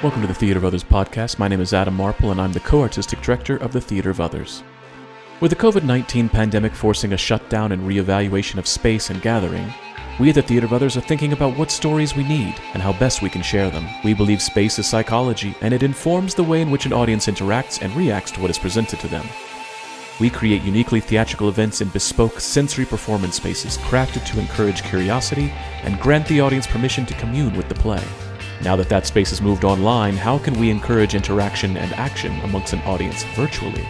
Welcome to the Theater of Others podcast. My name is Adam Marple, and I'm the co-artistic director of the Theater of Others. With the COVID-19 pandemic forcing a shutdown and reevaluation of space and gathering, we at the Theater of Others are thinking about what stories we need and how best we can share them. We believe space is psychology, and it informs the way in which an audience interacts and reacts to what is presented to them. We create uniquely theatrical events in bespoke sensory performance spaces crafted to encourage curiosity and grant the audience permission to commune with the play. Now that space has moved online, how can we encourage interaction and action amongst an audience virtually?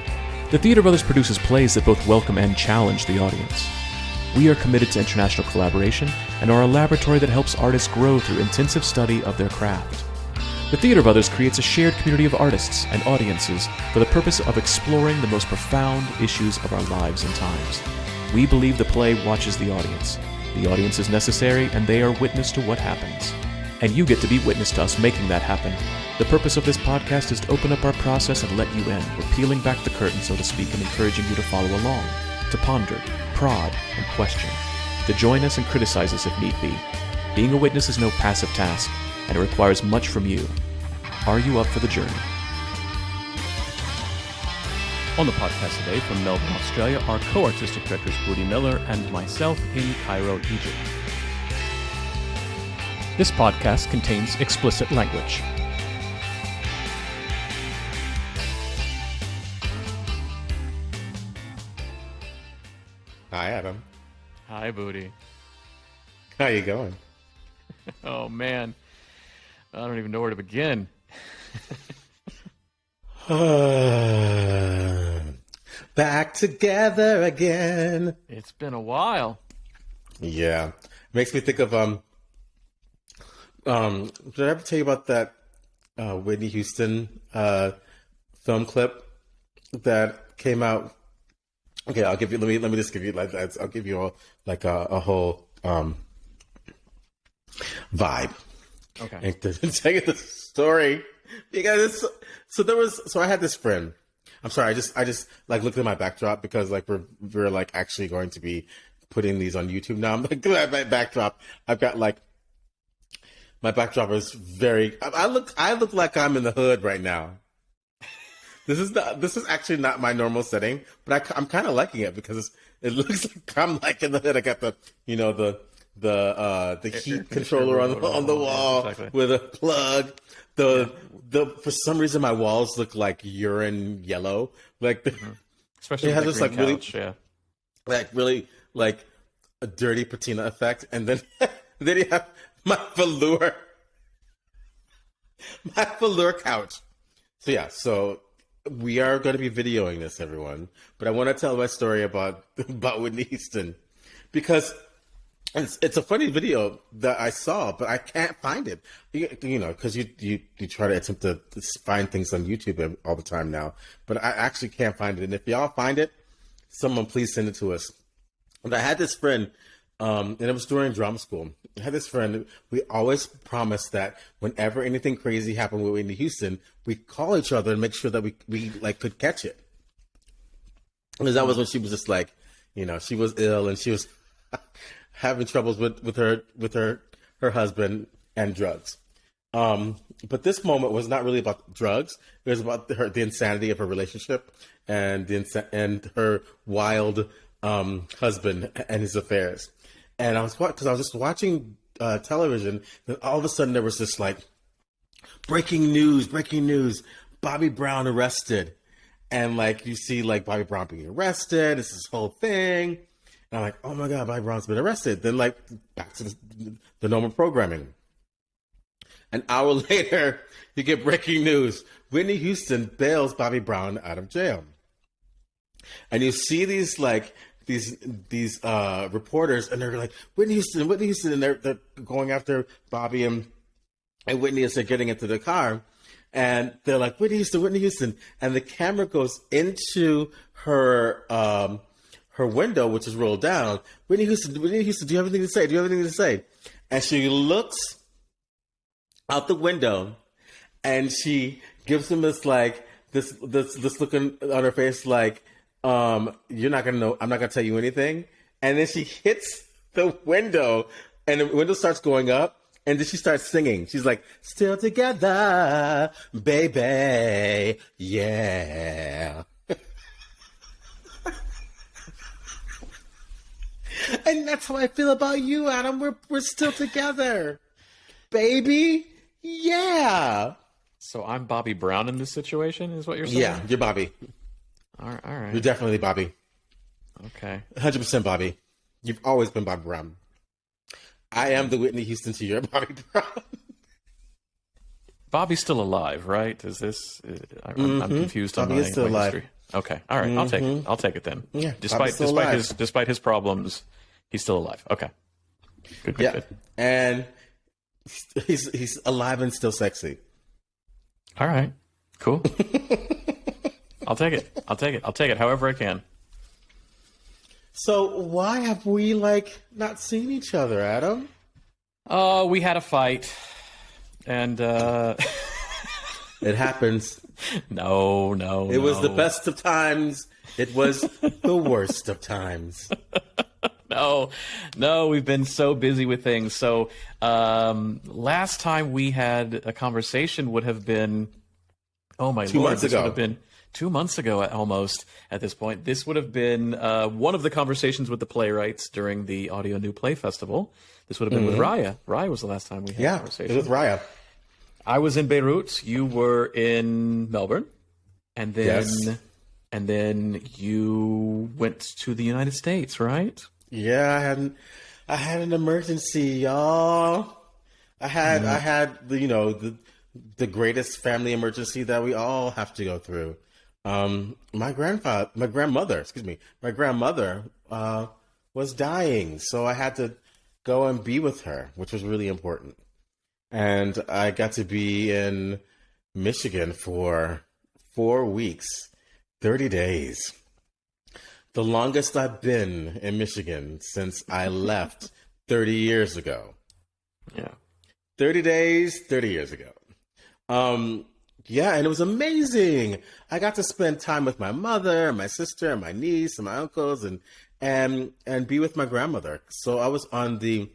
The Theater of Others produces plays that both welcome and challenge the audience. We are committed to international collaboration and are a laboratory that helps artists grow through intensive study of their craft. The Theater of Others creates a shared community of artists and audiences for the purpose of exploring the most profound issues of our lives and times. We believe the play watches the audience. The audience is necessary, and they are witness to what happens. And you get to be witness to us making that happen. The purpose of this podcast is to open up our process and let you in. We're peeling back the curtain, so to speak, and encouraging you to follow along, to ponder, prod, and question, to join us and criticize us if need be. Being a witness is no passive task, and it requires much from you. Are you up for the journey? On the podcast today from Melbourne, Australia, our co-artistic directors Budi Miller and myself in Cairo, Egypt. This podcast contains explicit language. Hi, Adam. Hi, Budi. How you going? Oh, man. I don't even know where to begin. Back together again. It's been a while. Yeah. Makes me think of, did I ever tell you about that Whitney Houston film clip that came out? Okay, I'll give you, let me just give you, like, I'll give you a whole vibe. Okay. And to tell you the story, because so I had this friend. I'm sorry, I just like looked at my backdrop because like we're like actually going to be putting these on YouTube now. I'm like, my backdrop, I've got like, my backdrop is very, I look like I'm in the hood right now. This is actually not my normal setting, but I'm kind of liking it because it looks like I'm like in the hood. I got the heat controller on the wall, exactly, with a plug. For some reason my walls look like urine yellow, like especially it has this like really, yeah, like really like a dirty patina effect, and then then you have my velour couch. So yeah, so we are going to be videoing this, everyone. But I want to tell my story about Whitney Houston because it's a funny video that I saw, but I can't find it. You know, because you try to attempt to find things on YouTube all the time now, but I actually can't find it. And if y'all find it, someone please send it to us. And I had this friend. And it was during drama school. I had this friend. We always promised that whenever anything crazy happened with Whitney Houston, we call each other and make sure that we like could catch it. Because that was when she was just like, you know, she was ill and she was having troubles with her husband and drugs. But this moment was not really about drugs. It was about the insanity of her relationship and her wild husband and his affairs. And I was just watching television, and all of a sudden there was this like breaking news, Bobby Brown arrested. And like you see like Bobby Brown being arrested, it's this whole thing. And I'm like, oh my God, Bobby Brown's been arrested. Then like back to the normal programming. An hour later, you get breaking news. Whitney Houston bails Bobby Brown out of jail. And you see these like these reporters, and they're like, Whitney Houston, and they're going after Bobby and Whitney as they're getting into the car, and they're like, Whitney Houston, and the camera goes into her window, which is rolled down. Whitney Houston, do you have anything to say? And she looks out the window, and she gives him this like this look on her face like, you're not gonna know. I'm not gonna tell you anything. And then she hits the window, and the window starts going up, And then she starts singing. She's like, still together, baby, yeah. And that's how I feel about you, Adam. We're still together, baby, yeah. So I'm Bobby Brown in this situation, is what you're saying? Yeah, you're Bobby. All right. You're definitely Bobby. Okay. 100% Bobby. You've always been Bobby Brown. I am the Whitney Houston to your Bobby Brown. Bobby's still alive, right? Is this? I'm confused on Bobby my is still alive. history. Okay. All right. I'll take it. I'll take it then. Yeah. Despite his problems, he's still alive. Okay. Good. And he's alive and still sexy. All right. Cool. I'll take it. I'll take it however I can. So why have we not seen each other, Adam? Oh, we had a fight, and it happens. No. It was the best of times. It was the worst of times. No, we've been so busy with things. So last time we had a conversation would have been, oh my 2 Lord, months this ago. would have been 2 months ago almost at this point. This would have been one of the conversations with the playwrights during the Audio New Play Festival. This would have been with Raya. Raya was the last time we had a conversation. It was with Raya. I was in Beirut. You were in Melbourne. And then, Yes. and then you went to the United States, right? Yeah, I had an emergency, y'all. I had the greatest family emergency that we all have to go through. My grandmother was dying, so I had to go and be with her, which was really important. And I got to be in Michigan for 4 weeks, 30 days. The longest I've been in Michigan since I left 30 years ago. Yeah. 30 days, 30 years ago. Yeah, and it was amazing. I got to spend time with my mother, and my sister, and my niece, and my uncles, and be with my grandmother. So I was on the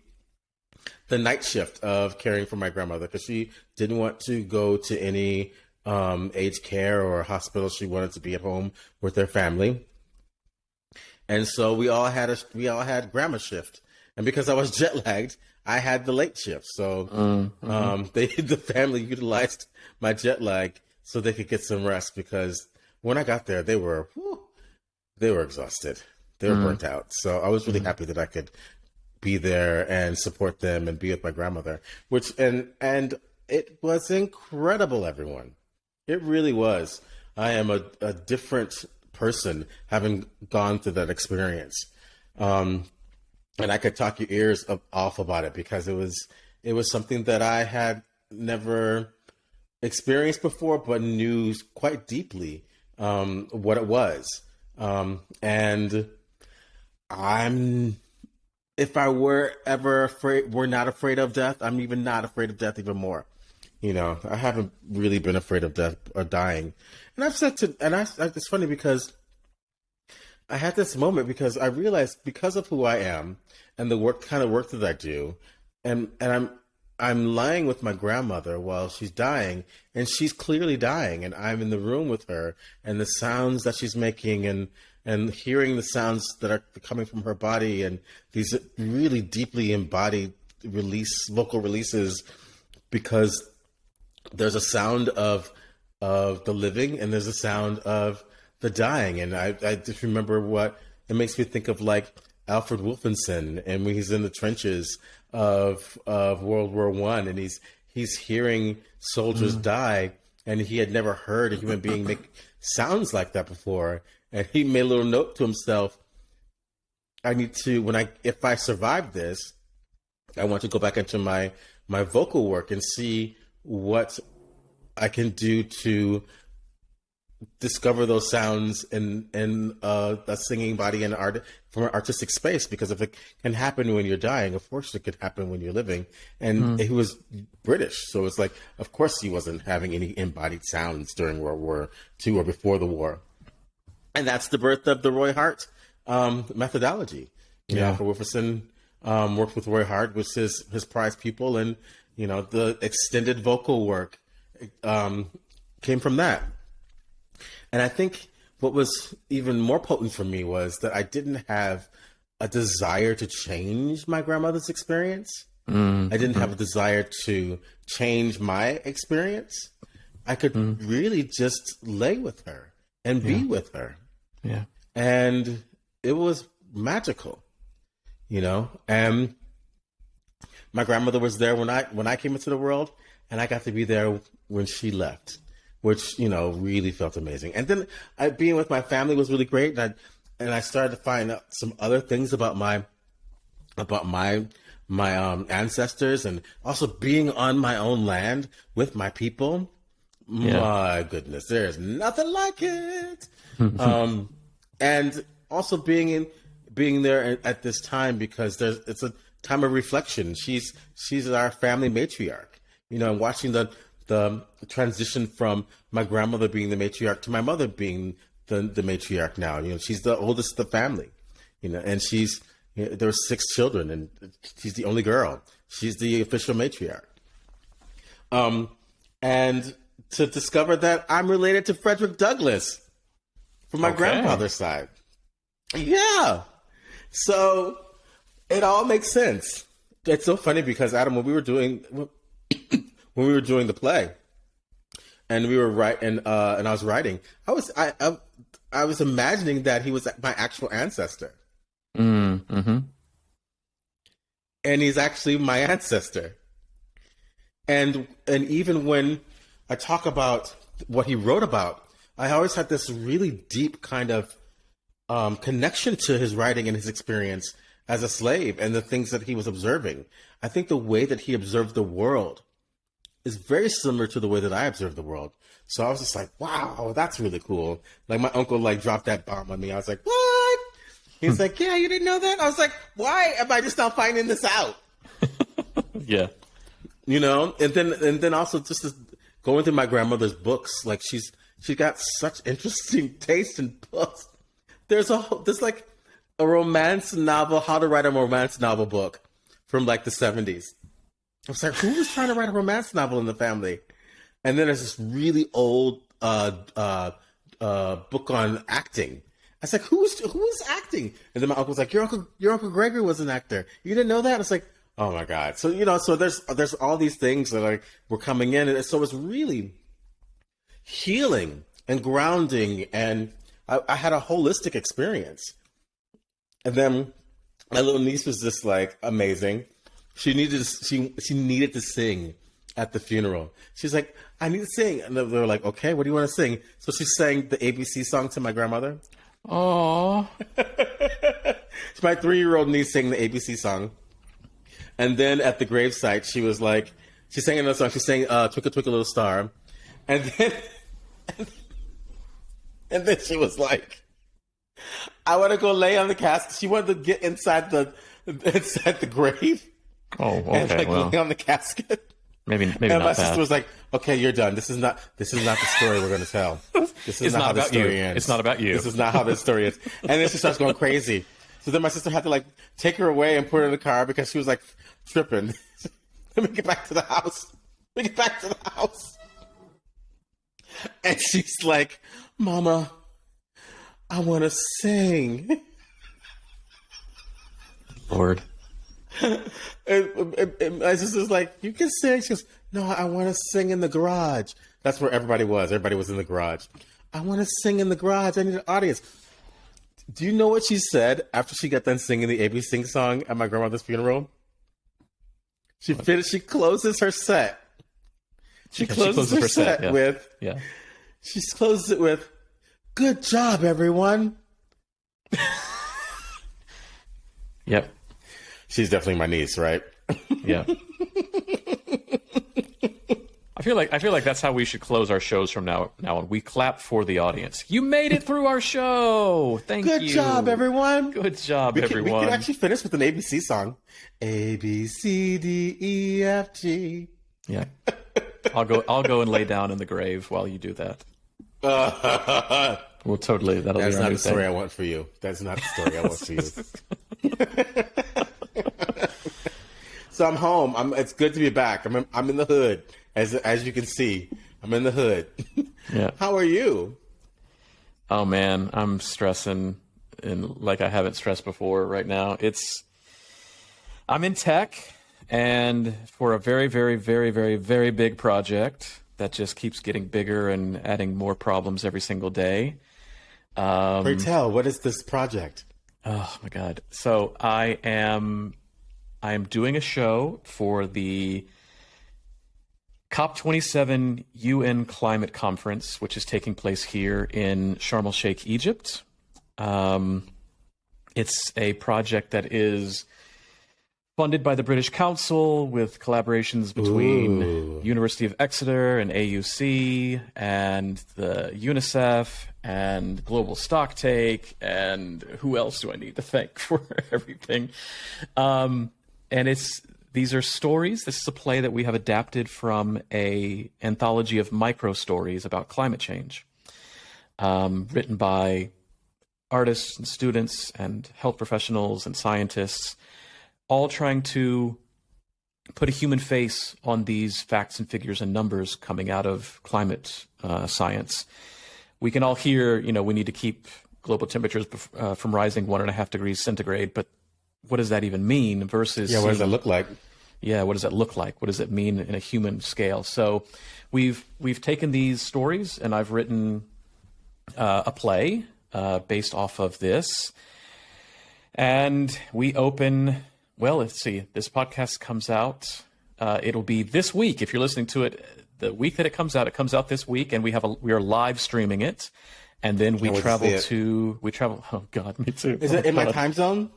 night shift of caring for my grandmother because she didn't want to go to any aged care or hospital. She wanted to be at home with her family. And so we all had grandma shift. And because I was jet lagged, I had the late shift. So the family utilized my jet lag so they could get some rest, because when I got there, they were exhausted. They were burnt out. So I was really happy that I could be there and support them and be with my grandmother, and it was incredible, everyone. It really was. I am a different person having gone through that experience. And I could talk your ears off about it, because it was something that I had never experienced before, but knew quite deeply what it was. And if I were not afraid of death, I'm even not afraid of death even more. I haven't really been afraid of death or dying. And it's funny because I had this moment, because I realized, because of who I am and the work that I do, and I'm lying with my grandmother while she's dying, and she's clearly dying, and I'm in the room with her, and the sounds that she's making, and hearing the sounds that are coming from her body, and these really deeply embodied vocal releases, because there's a sound of the living, and there's a sound of the dying. And I just remember what it makes me think of, like Alfred Wolfenson, and when he's in the trenches of World War I, and he's hearing soldiers die, and he had never heard a human being make sounds like that before. And he made a little note to himself: if I survive this, I want to go back into my vocal work and see what I can do to discover those sounds in a singing body and art from an artistic space. Because if it can happen when you're dying, of course it could happen when you're living. And he was British, so it's like, of course he wasn't having any embodied sounds during World War II or before the war. And that's the birth of the Roy Hart methodology. For Wolferson, worked with Roy Hart, was his prized pupil, and the extended vocal work came from that. And I think what was even more potent for me was that I didn't have a desire to change my grandmother's experience. I didn't have a desire to change my experience. I could really just lay with her and be with her. Yeah. And it was magical, and my grandmother was there when I came into the world, and I got to be there when she left, which, really felt amazing. And then being with my family was really great. And I started to find out some other things about my ancestors, and also being on my own land with my people. Yeah. My goodness, there's nothing like it. And also being there at this time, because it's a time of reflection. She's our family matriarch, and watching the transition from my grandmother being the matriarch to my mother being the matriarch now. She's the oldest of the family, and there were 6 children, and she's the only girl. She's the official matriarch. And to discover that I'm related to Frederick Douglass from my grandfather's side. Yeah. So it all makes sense. It's so funny because, Adam, when we were doing the play, and we were and I was writing, I was imagining that he was my actual ancestor. Mm-hmm. And he's actually my ancestor. And even when I talk about what he wrote about, I always had this really deep kind of connection to his writing and his experience as a slave and the things that he was observing. I think the way that he observed the world is very similar to the way that I observe the world. So I was just like, wow, that's really cool. Like, my uncle dropped that bomb on me. I was like, what? He's like, yeah, you didn't know that? I was like, why am I just now finding this out? Yeah. And then also just going through my grandmother's books, like she got such interesting taste in books. There's like a romance novel, how to write a romance novel book from like the 70s. I was like, who was trying to write a romance novel in the family? And then there's this really old book on acting. I was like, who's acting? And then my uncle was like, your uncle Gregory was an actor. You didn't know that? I was like, oh my God. So, so there's all these things that were coming in. And so it's really healing and grounding. And I had a holistic experience. And then my little niece was just like amazing. She needed to sing at the funeral. She's like, I need to sing. And they were like, okay, what do you want to sing? So she sang the ABC song to my grandmother. Aww. My 3-year-old niece sang the ABC song. And then at the gravesite, she sang another song. She sang Twinkle, Twinkle, Little Star. And then she was like, I want to go lay on the casket. She wanted to get inside the grave. Oh, okay. And lay on the casket. Maybe and not my that. sister was like, okay, you're done. This is not the story we're going to tell. This is not how the story ends. It's not about you. This is not how this story is. And then she starts going crazy. So then my sister had to take her away and put her in the car because she was tripping. Let me get back to the house. And she's like, Mama, I want to sing. Lord. And my sister's like, you can sing. She goes, no, I want to sing in the garage. That's where everybody was. Everybody was in the garage. I want to sing in the garage. I need an audience. Do you know what she said after she got done singing the ABC song at my grandmother's funeral? She closes her set. She closes her set with, she closes it with, good job, everyone. Yep. She's definitely my niece, right? Yeah. I feel like that's how we should close our shows from now on. We clap for the audience. You made it through our show. Thank you. Good job, everyone. Good job, everyone. We can actually finish with an ABC song. A, B, C, D, E, F, G. Yeah. I'll go and lay down in the grave while you do that. Well, totally. That'll That's be our not new the story thing. I want for you. That's not the story I want for you. So I'm home. It's good to be back. I'm in the hood, as you can see. I'm in the hood. Yeah. How are you? Oh man, I'm stressing and like I haven't stressed before right now. I'm in tech and for a very, very, very, very, very big project that just keeps getting bigger and adding more problems every single day. Pray tell, what is this project? Oh my God. So I am doing a show for the COP27 UN Climate Conference, which is taking place here in Sharm el-Sheikh, Egypt. It's a project that is funded by the British Council with collaborations between University of Exeter and AUC and the UNICEF and Global Stocktake and who else do I need to thank for everything? And these are stories. This is a play that we have adapted from an anthology of micro stories about climate change, written by artists and students and health professionals and scientists, all trying to put a human face on these facts and figures and numbers coming out of climate science. We can all hear, we need to keep global temperatures from rising 1.5 degrees centigrade, but what does that even mean versus... Yeah, what does that look like? Yeah, what does that look like? What does it mean in a human scale? So we've taken these stories and I've written a play based off of this. And we open... Well, let's see. This podcast comes out. It'll be this week. If you're listening to it, the week that it comes out this week, and we are live streaming it, and then we travel. Oh God, me too. Is it in my time zone?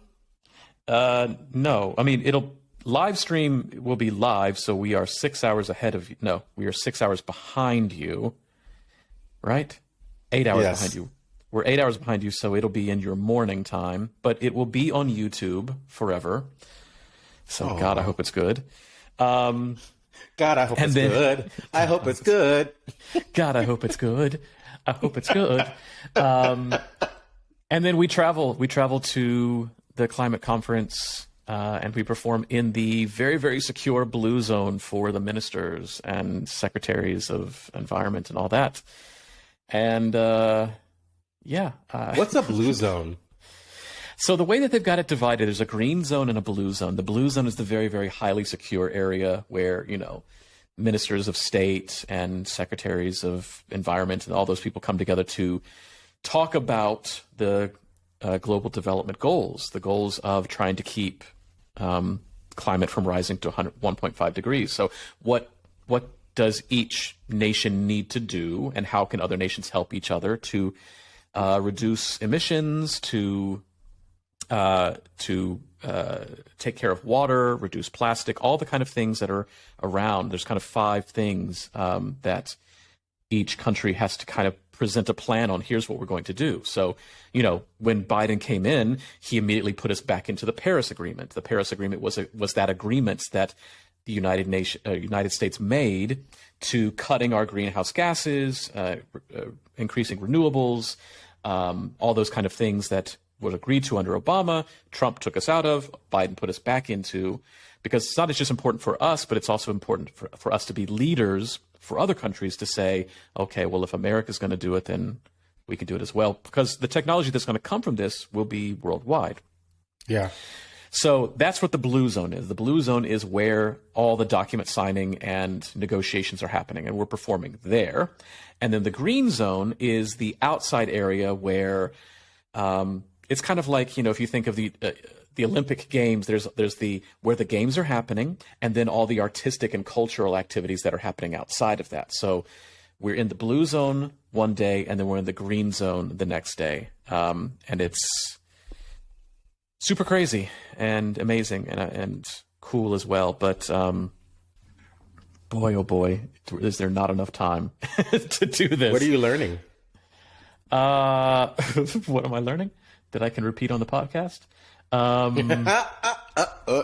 No. I mean, live stream will be live, so we are 6 hours ahead of you. No, we are 6 hours behind you. Right? 8 hours behind you. We're 8 hours behind you, so it'll be in your morning time, but it will be on YouTube forever. So, God, I hope it's good. God, I hope it's good. I hope it's good. God, I hope it's good. I hope it's good. And then we travel to the climate conference, and we perform in the very, very secure blue zone for the ministers and secretaries of environment and all that. And, what's a blue zone? So the way that they've got it divided, there's a green zone and a blue zone. The blue zone is the very, very highly secure area where, ministers of state and secretaries of environment and all those people come together to talk about the global development goals, the goals of trying to keep climate from rising to 1.5 degrees. So what does each nation need to do, and how can other nations help each other to reduce emissions, to take care of water, reduce plastic, all the kind of things that are around. There's kind of 5 things that each country has to kind of present a plan on. Here's what we're going to do. So, when Biden came in, he immediately put us back into the Paris Agreement. The Paris Agreement was that agreement that the United States made to cutting our greenhouse gases, increasing renewables, all those kind of things that was agreed to under Obama. Trump took us out of, Biden put us back into, because it's not just important for us, but it's also important for us to be leaders for other countries to say, okay, well, if America's going to do it, then we can do it as well, because the technology that's going to come from this will be worldwide. Yeah. So that's what the blue zone is. The blue zone is where all the document signing and negotiations are happening, and we're performing there. And then the green zone is the outside area where it's kind of like, if you think of the Olympic Games, there's where the games are happening, and then all the artistic and cultural activities that are happening outside of that. So we're in the blue zone one day, and then we're in the green zone the next day. And it's super crazy and amazing and cool as well. But boy, oh boy, is there not enough time to do this. What are you learning? What am I learning that I can repeat on the podcast?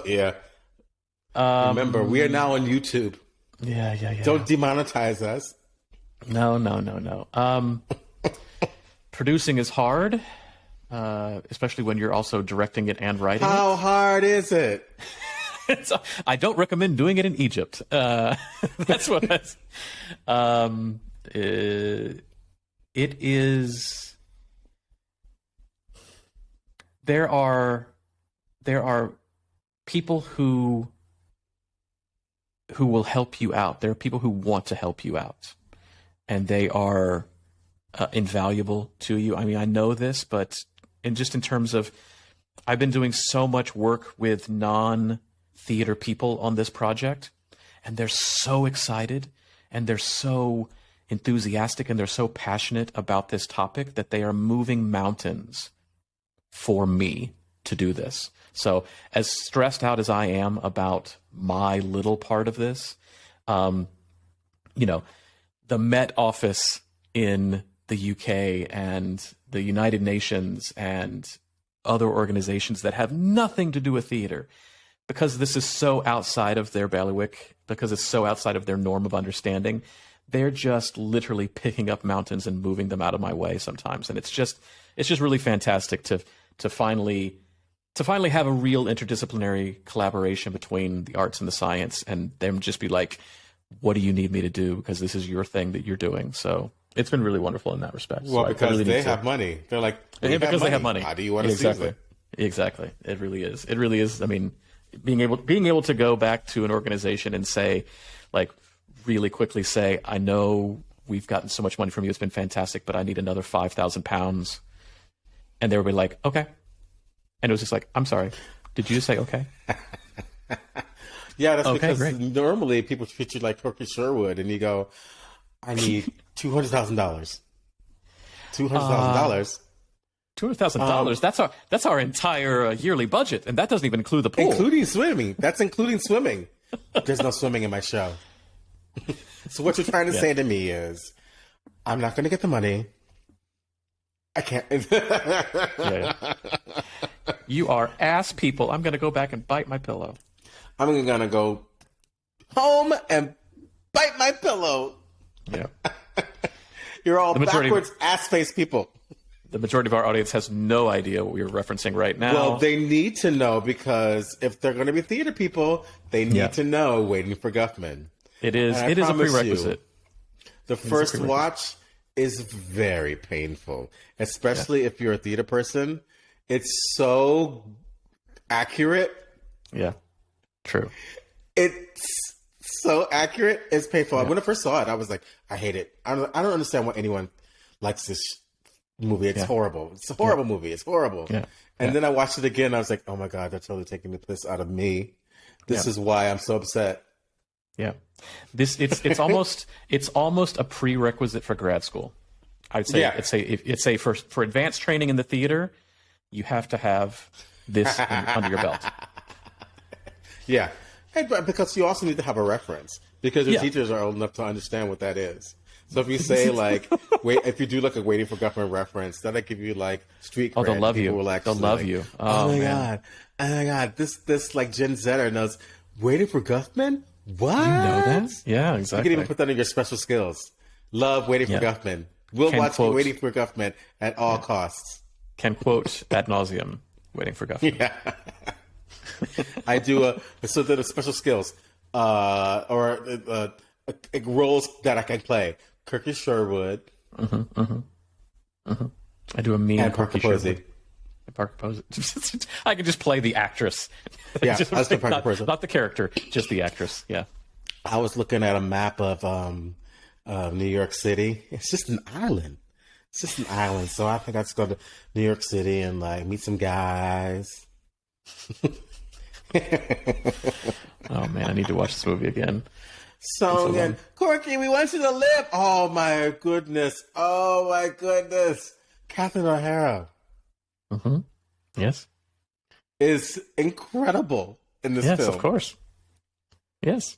Yeah. Remember, we are now on YouTube. Yeah. Don't demonetize us. No. Producing is hard, especially when you're also directing it and writing How it. hard is it? So I don't recommend doing it in Egypt. That's what that's. It is. There are people who will help you out. There are people who want to help you out, and they are invaluable to you. I mean, I know this, but in terms of, I've been doing so much work with non-theater people on this project, and they're so excited, and they're so enthusiastic, and they're so passionate about this topic that they are moving mountains for me to do this. So as stressed out as I am about my little part of this, the Met Office in the UK and the United Nations and other organizations that have nothing to do with theater, because this is so outside of their bailiwick, because it's so outside of their norm of understanding, they're just literally picking up mountains and moving them out of my way sometimes. And it's just really fantastic to finally have a real interdisciplinary collaboration between the arts and the science, and them just be like, what do you need me to do? Because this is your thing that you're doing. So it's been really wonderful in that respect. Well, so because they have money. They're like, because they have money. How do you want to use it? Exactly. It really is. It really is. I mean, being able to go back to an organization and say, like, really quickly say, I know we've gotten so much money from you. It's been fantastic, but I need another £5,000. And they would be like, okay. And it was just like, I'm sorry. Did you just say okay? Yeah, that's okay, because great. Normally people treat you like Corky Sherwood, and you go, I need $200,000. $200,000. $200,000. That's our entire yearly budget, and that doesn't even include the pool, including swimming. That's including swimming. There's no swimming in my show. So what you're trying to say to me is, I'm not going to get the money. I can't. Yeah. You are ass people. I'm going to go back and bite my pillow. I'm going to go home and bite my pillow. Yeah. You're all backwards ass-face people. The majority of our audience has no idea what we're referencing right now. Well, they need to know, because if they're going to be theater people, they need to know Waiting for Guffman. It is a prerequisite. The first watch is very painful, especially if you're a theater person. It's so accurate. Yeah, true. It's so accurate. It's painful. Yeah. When I first saw it, I was like, I hate it. I don't understand why anyone likes this movie. It's horrible. It's a horrible movie. It's horrible. Yeah. And then I watched it again. I was like, oh my God, they're totally taking the piss out of me. This is why I'm so upset. Yeah. It's almost a prerequisite for grad school. I'd say it's a for advanced training in the theater, you have to have this under your belt. Yeah. And because you also need to have a reference, because your teachers are old enough to understand what that is. So if you say if you do like a Waiting for Guffman reference, that'll give you like street cred. They'll love you. They'll love you. Oh my God. This like Gen Zer knows Waiting for Guffman? What? You know that? Yeah, exactly. You can even put that in your special skills. Love Waiting for Guffman. We'll watch Waiting for Guffman at all costs. Can quote ad nauseum Waiting for Guffman. Yeah. I do the special skills or roles that I can play. Kirky Sherwood. I do a mean and Parker Posey. Parker Posey. I can just play the actress. Yeah, that's the Parker Posey. Not the character, just the actress. Yeah. I was looking at a map of New York City. It's just an island. So I think I'd just go to New York City and like meet some guys. Oh man, I need to watch this movie again. So again, Corky, we want you to live. Oh my goodness. Catherine O'Hara. Yes. Is incredible in this film. Yes, of course. Yes.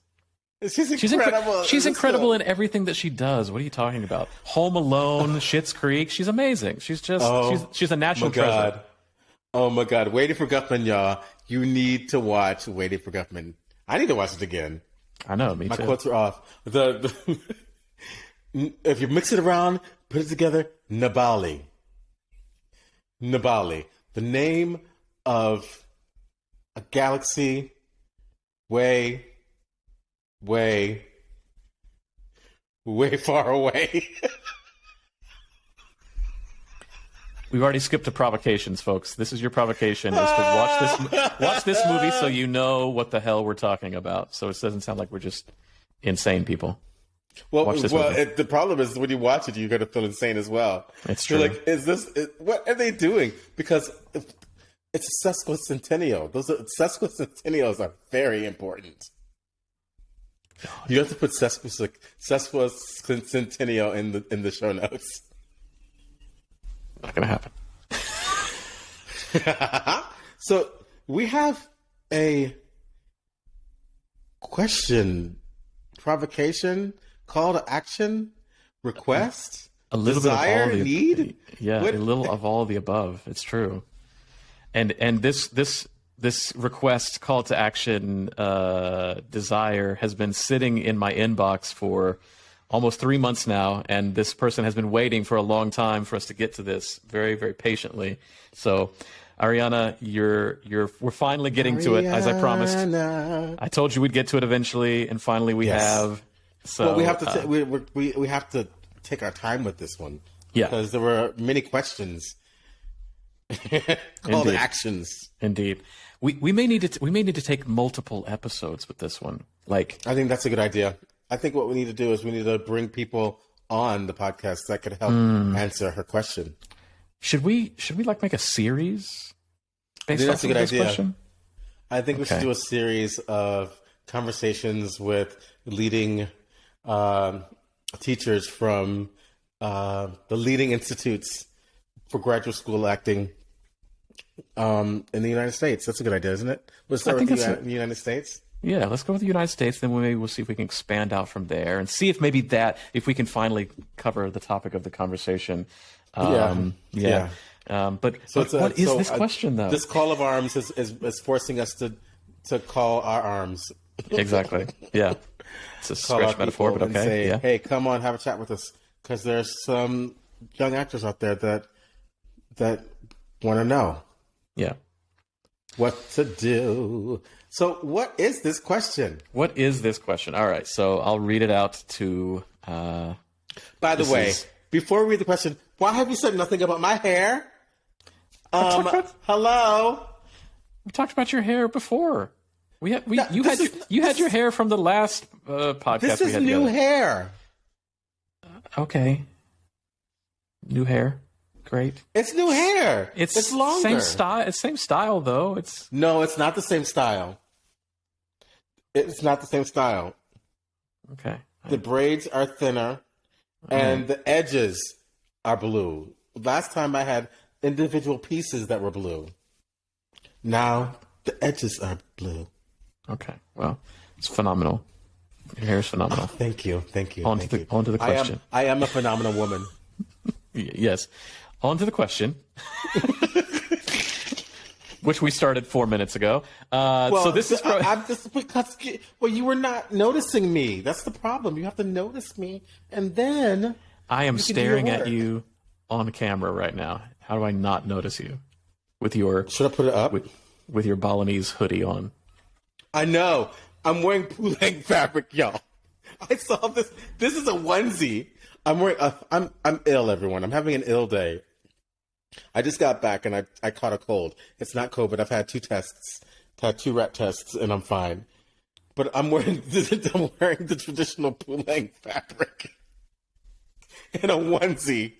She's incredible. She's incredible in everything that she does. What are you talking about? Home Alone, Schitt's Creek. She's amazing. She's just she's a national treasure. Oh my God. Waiting for Guffman, y'all. You need to watch Waiting for Guffman. I need to watch it again. I know, me too. My quotes are off. If you mix it around, put it together, Nabali. The name of a galaxy way, way, way far away. We've already skipped to provocations, folks. This is your provocation: is to watch this movie so you know what the hell we're talking about. So it doesn't sound like we're just insane people. The problem is when you watch it, you're going to feel insane as well. It's true. You're like, what are they doing? Because it's a sesquicentennial. Sesquicentennials are very important. You have to put sesquicentennial in the show notes. Not going to happen. So we have a question, provocation, call to action, request, a little desire, bit of all need. Yeah, a little of all of the above. It's true. And this request, call to action, desire has been sitting in my inbox for almost 3 months now, and this person has been waiting for a long time for us to get to this, very, very patiently. So, Ariana, we're finally getting to it, as I promised. I told you we'd get to it eventually, and finally we have. So we have to we have to take our time with this one. Yeah, because there were many questions. Call to actions. Indeed, we may need to take multiple episodes with this one. Like, I think that's a good idea. I think what we need to do is we need to bring people on the podcast that could help answer her question. Should we like make a series based that's off a good of this idea. question? I think we should do a series of conversations with leading teachers from the leading institutes for graduate school acting in the United States. That's a good idea, isn't it? Let's start with the United States. Yeah, let's go with the United States. Then maybe we'll see if we can expand out from there and see if maybe if we can finally cover the topic of the conversation. But what is this question, though? This call of arms is forcing us to call our arms. Exactly. Yeah. It's a stretch metaphor, but okay. Say, hey, come on, have a chat with us, because there's some young actors out there that want to know. Yeah. What to do. So what is this question? What is this question? All right. So I'll read it out to... By the way, before we read the question, why have you said nothing about my hair? Hello? We talked about your hair before. You had your hair from the last podcast. This is new hair. Okay. New hair. Great. It's new hair. It's longer. Same style though. No, it's not the same style. It's not the same style. Okay. The braids are thinner and the edges are blue. Last time I had individual pieces that were blue. Now the edges are blue. Okay. Well, it's phenomenal. Your hair is phenomenal. Thank you. On to the question. I am a phenomenal woman. Yes. On to the question, which we started 4 minutes ago. So this is because you were not noticing me. That's the problem. You have to notice me, and then I am staring at you on camera right now. How do I not notice you with your? Should I put it up with your Balinese hoodie on? I know. I'm wearing Pulang fabric, y'all. I saw this. This is a onesie. I'm wearing. I'm ill, everyone. I'm having an ill day. I just got back and I caught a cold. It's not COVID. I've had 2 tests. Had 2 rat tests and I'm fine. But I'm wearing the traditional Pulang fabric in a onesie.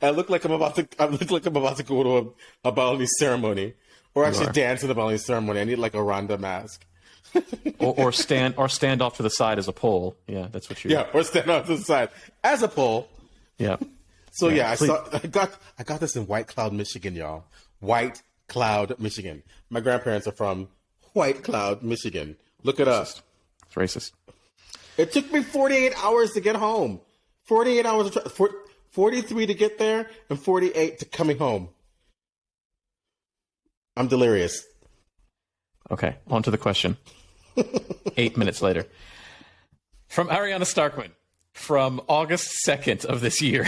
I look like I'm about to go to a Balinese ceremony, or actually dance in the Balinese ceremony. I need like a Rwanda mask. or stand off to the side as a pole. Yeah, that's what you. Yeah, or stand off to the side as a pole. Yeah. So I got this in White Cloud, Michigan, y'all. White Cloud, Michigan. My grandparents are from White Cloud, Michigan. Look it up. It's racist. It took me 48 hours to get home. 48 hours, 43 to get there, and 48 to coming home. I'm delirious. Okay, on to the question. 8 minutes later. From Ariana Starkman. from August 2nd of this year.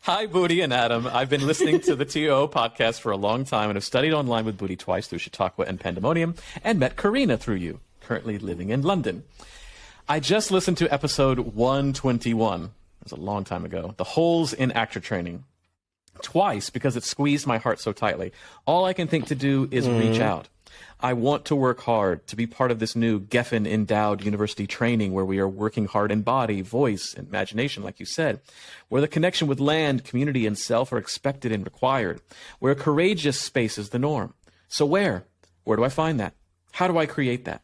Hi, Budi and Adam. I've been listening to the TO podcast for a long time and have studied online with Budi twice through Chautauqua and Pandemonium and met Karina through you, currently living in London. I just listened to episode 121. It was a long time ago. The holes in actor training. Twice because it squeezed my heart so tightly. All I can think to do is reach out. I want to work hard to be part of this new Geffen endowed university training where we are working hard in body, voice, and imagination, like you said, where the connection with land, community, and self are expected and required, where a courageous space is the norm. So where? Where do I find that? How do I create that?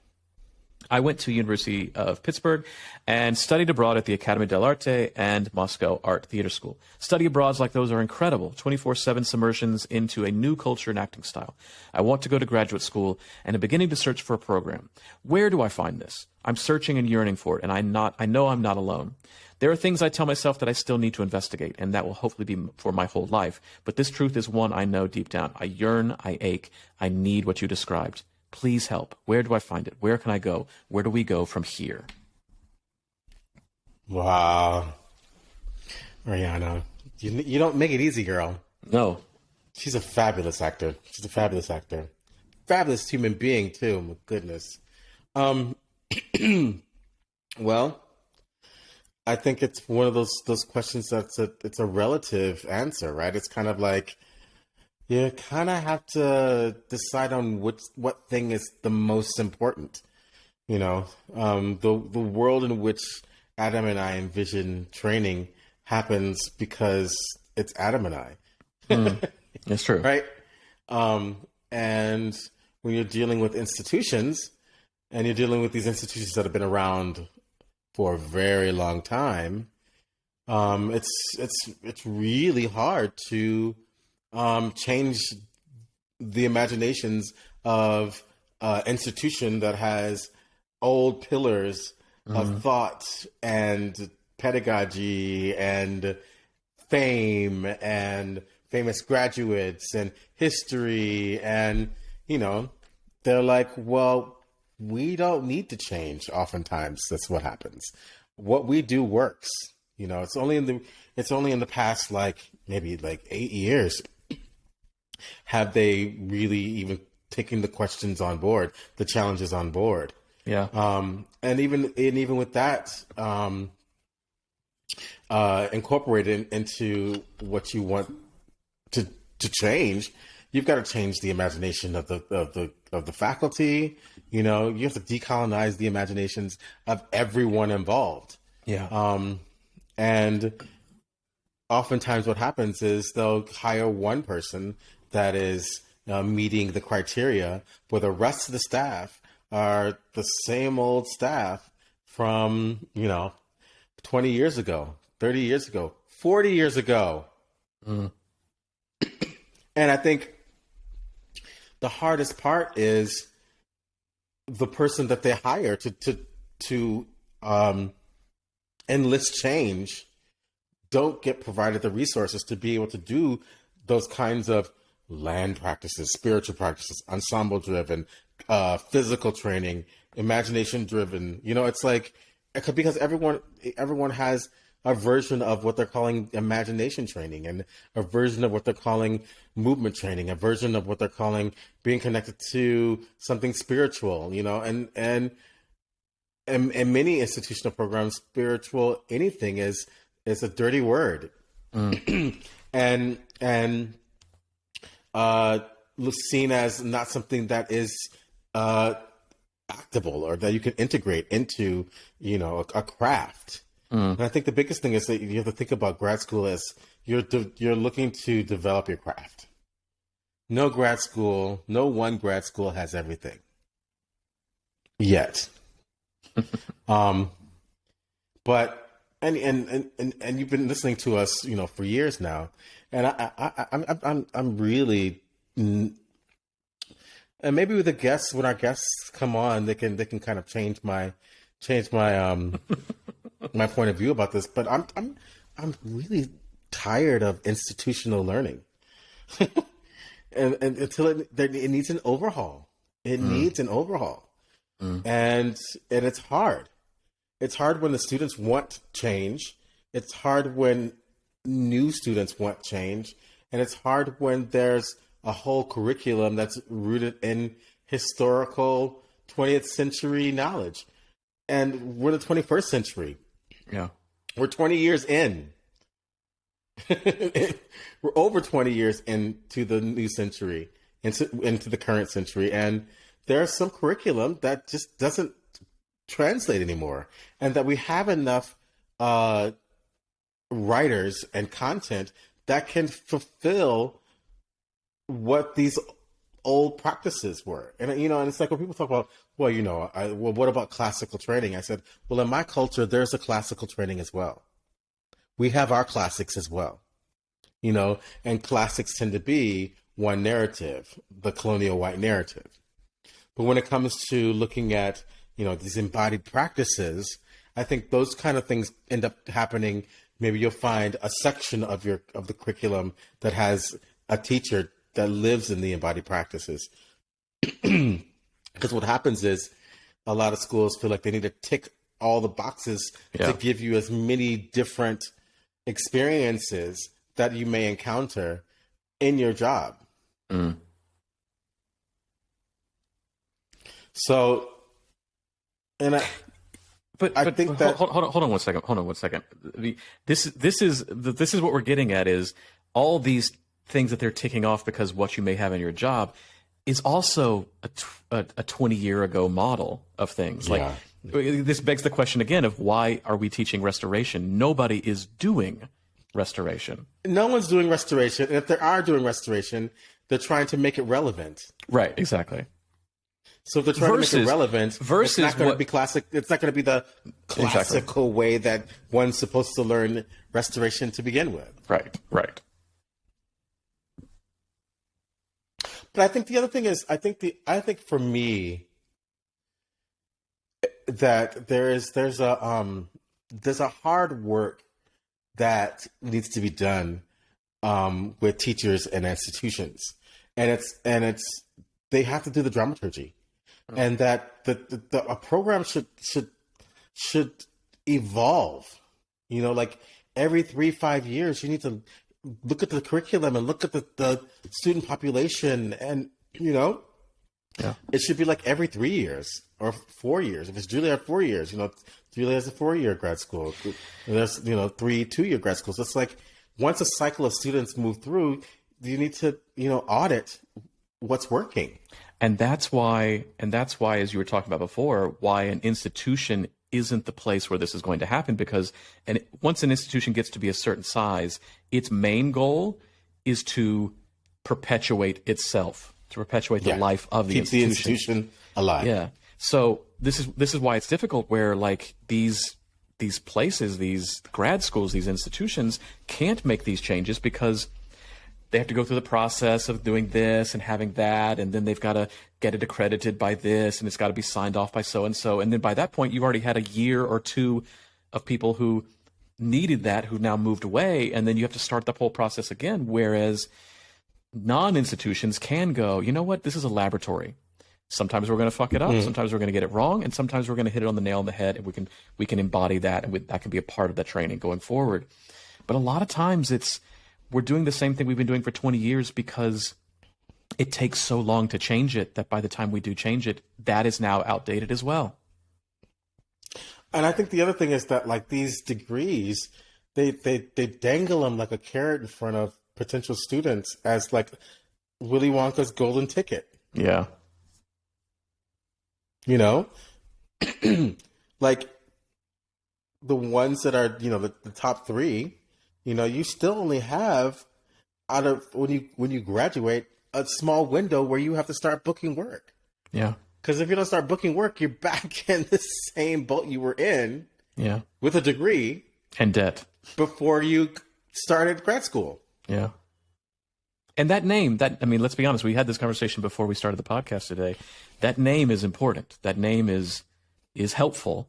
I went to University of Pittsburgh and studied abroad at the Academy dell'Arte and Moscow Art Theater School. Study abroads like those are incredible, 24/7 submersions into a new culture and acting style. I want to go to graduate school and am beginning to search for a program. Where do I find this? I'm searching and yearning for it, and I know I'm not alone. There are things I tell myself that I still need to investigate, and that will hopefully be for my whole life. But this truth is one I know deep down. I yearn, I ache, I need what you described. Please help. Where do I find it? Where can I go? Where do we go from here? Wow. Rihanna, you don't make it easy, girl. No. She's a fabulous actor. She's a fabulous actor. Fabulous human being, too. My goodness. Well, I think it's one of those questions it's a relative answer, right? It's kind of like, you kind of have to decide on what thing is the most important. You know, the world in which Adam and I envision training happens because it's Adam and I. That's true. Right? And when you're dealing with institutions, and you're dealing with these institutions that have been around for a very long time, it's really hard to change the imaginations of institution that has old pillars of thought and pedagogy and fame and famous graduates and history. And, you know, they're like, well, we don't need to change. Oftentimes that's what happens. What we do works. You know, it's only in the past, maybe 8 years have they really even taken the questions on board, the challenges on board. Yeah. And even with that, incorporated into what you want to change, you've got to change the imagination of the faculty. You know, you have to decolonize the imaginations of everyone involved. Yeah. And oftentimes what happens is they'll hire one person that is meeting the criteria, where the rest of the staff are the same old staff from, 20 years ago, 30 years ago, 40 years ago. And I think the hardest part is the person that they hire to enlist change don't get provided the resources to be able to do those kinds of land practices, spiritual practices, ensemble driven, physical training, imagination driven. You know, it's like, because everyone has a version of what they're calling imagination training, and a version of what they're calling movement training, a version of what they're calling being connected to something spiritual, and in many institutional programs, spiritual anything is a dirty word. and seen as not something that is actable or that you can integrate into, a craft. And I think the biggest thing is that you have to think about grad school as you're looking to develop your craft. No one grad school has everything yet. But and you've been listening to us, for years now, and I'm really, and maybe with the guests, when our guests come on, they can kind of change my my point of view about this. But I'm really tired of institutional learning, and until it needs an overhaul. It needs an overhaul, and it's hard. It's hard when the students want change. It's hard when new students want change. And it's hard when there's a whole curriculum that's rooted in historical 20th century knowledge. And we're the 21st century. Yeah. We're 20 years in. We're over 20 years into the new century, into the current century. And there's some curriculum that just doesn't translate anymore. And that we have enough writers and content that can fulfill what these old practices were. And, and it's like when people talk about, well, what about classical training? I said, well, in my culture, there's a classical training as well. We have our classics as well, and classics tend to be one narrative, the colonial white narrative. But when it comes to looking at, these embodied practices, I think those kind of things end up happening. Maybe you'll find a section of the curriculum that has a teacher that lives in the embodied practices. Because what happens is a lot of schools feel like they need to tick all the boxes to give you as many different experiences that you may encounter in your job. Mm. So, and I think that hold on one second. This is what we're getting at is all these things that they're ticking off because what you may have in your job is also a 20-year ago model of things. Like this begs the question again of why are we teaching restoration? Nobody is doing restoration. No one's doing restoration. And if they are doing restoration, they're trying to make it relevant. Right, exactly. So if they're trying to make it relevant, it's not going to be classic. It's not going to be the classical way that one's supposed to learn restoration to begin with. Right. But I think the other thing is, I think for me that there's a hard work that needs to be done with teachers and institutions, and it's they have to do the dramaturgy, and that a program should evolve. Like every 3-5 years, you need to look at the curriculum and look at the student population, and it should be like every 3 years or 4 years. If it's Juilliard, 4 years, Juilliard has a 4-year grad school. And there's 3 2-year grad schools. It's like once a cycle of students move through, you need to audit what's working. And that's why, as you were talking about before, why an institution isn't the place where this is going to happen, because once an institution gets to be a certain size, its main goal is to perpetuate itself, to perpetuate the life of the institution. Keep the institution alive. Yeah. So this is why it's difficult, where like these places, these grad schools, these institutions can't make these changes because they have to go through the process of doing this and having that, and then they've got to get it accredited by this, and it's got to be signed off by so-and-so. And then by that point, you've already had a year or two of people who needed that, who now moved away, and then you have to start the whole process again, whereas non-institutions can go, you know what, this is a laboratory. Sometimes we're going to fuck it up, sometimes we're going to get it wrong, and sometimes we're going to hit it on the nail on the head, and we can embody that, and that can be a part of the training going forward. But a lot of times we're doing the same thing we've been doing for 20 years because it takes so long to change it that by the time we do change it, that is now outdated as well. And I think the other thing is that like these degrees, they dangle them like a carrot in front of potential students as like Willy Wonka's golden ticket. Yeah. Like the ones that are, the top 3, you still only have out of when you graduate a small window where you have to start booking work. Yeah. Because if you don't start booking work, you're back in the same boat you were in. Yeah. With a degree and debt before you started grad school. Yeah. And that name, let's be honest, we had this conversation before we started the podcast today. That name is important. That name is helpful,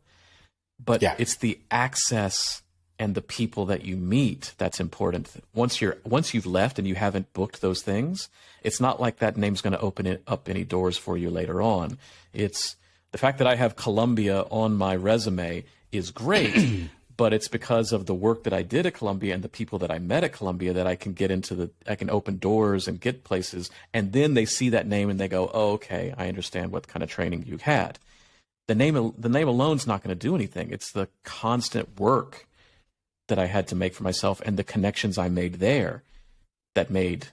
but it's the access and the people that you meet that's important. Once you've left and you haven't booked those things, it's not like that name's going to open up any doors for you later on. It's the fact that I have Columbia on my resume is great. But it's because of the work that I did at Columbia and the people that I met at Columbia that I can get I can open doors and get places. And then they see that name and they go, oh, okay, I understand what kind of training you had. The name alone is not going to do anything. It's the constant work that I had to make for myself and the connections I made there that made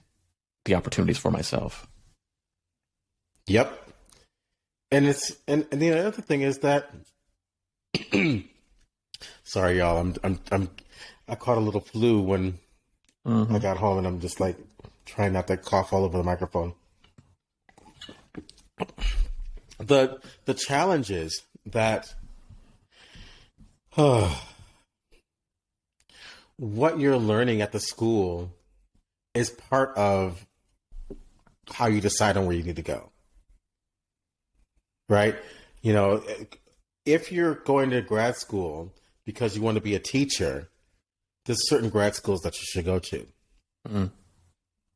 the opportunities for myself. Yep. And the other thing is that sorry, y'all. I caught a little flu when I got home, and I'm just like trying not to cough all over the microphone. The challenge is that what you're learning at the school is part of how you decide on where you need to go. Right? You know, if you're going to grad school because you want to be a teacher, there's certain grad schools that you should go to. Mm.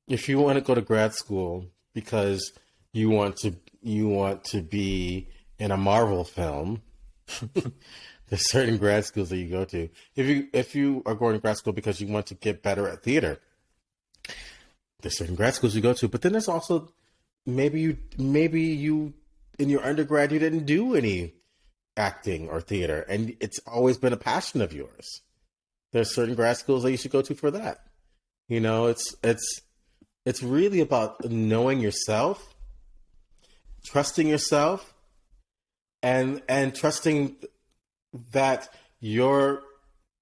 If you want to go to grad school because you want to be in a Marvel film, there's certain grad schools that you go to. If you are going to grad school because you want to get better at theater, there's certain grad schools you go to. But then there's also maybe you in your undergrad you didn't do any acting or theater, and it's always been a passion of yours. There's certain grad schools that you should go to for that. You know, it's really about knowing yourself, trusting yourself, and trusting that your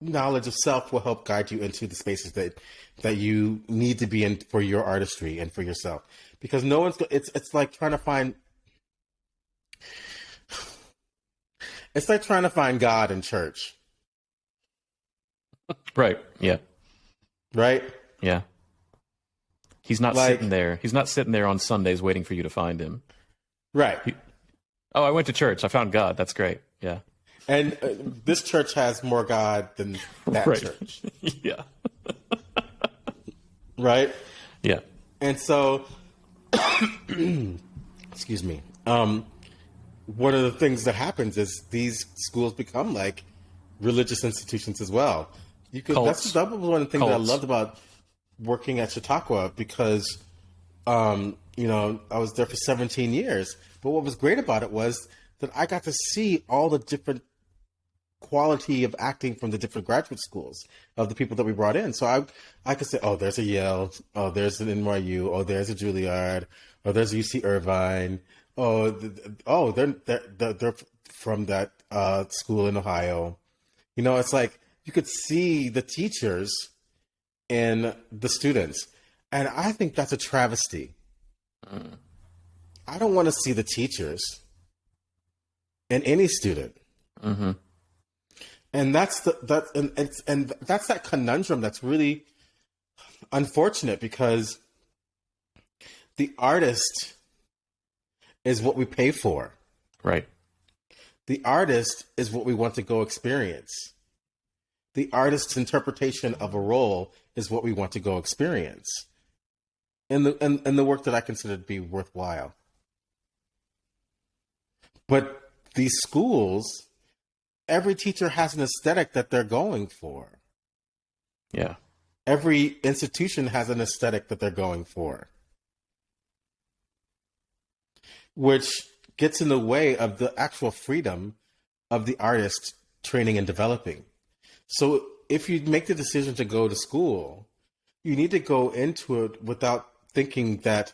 knowledge of self will help guide you into the spaces that you need to be in for your artistry and for yourself. Because no one's it's like trying to find God in church. Right. Yeah. Right? Yeah. He's not sitting there. He's not sitting there on Sundays waiting for you to find him. Right. I went to church. I found God. That's great. Yeah. And this church has more God than that church. Yeah. Right? Yeah. And so, excuse me. One of the things that happens is these schools become like religious institutions as well. That was one of the things that I loved about working at Chautauqua, because, I was there for 17 years. But what was great about it was that I got to see all the different quality of acting from the different graduate schools of the people that we brought in. So I could say, oh, there's a Yale, oh, there's an NYU, oh, there's a Juilliard, oh, there's a UC Irvine, they're from that school in Ohio. You know, it's like you could see the teachers in the students, and I think that's a travesty. I don't want to see the teachers in any student. Mm-hmm. And that's that's that conundrum that's really unfortunate, because the artist is what we pay for. Right. The artist is what we want to go experience. The artist's interpretation of a role is what we want to go experience. And the work that I consider to be worthwhile. But these schools, every teacher has an aesthetic that they're going for. Yeah. Every institution has an aesthetic that they're going for, which gets in the way of the actual freedom of the artist training and developing. So if you make the decision to go to school, you need to go into it without thinking that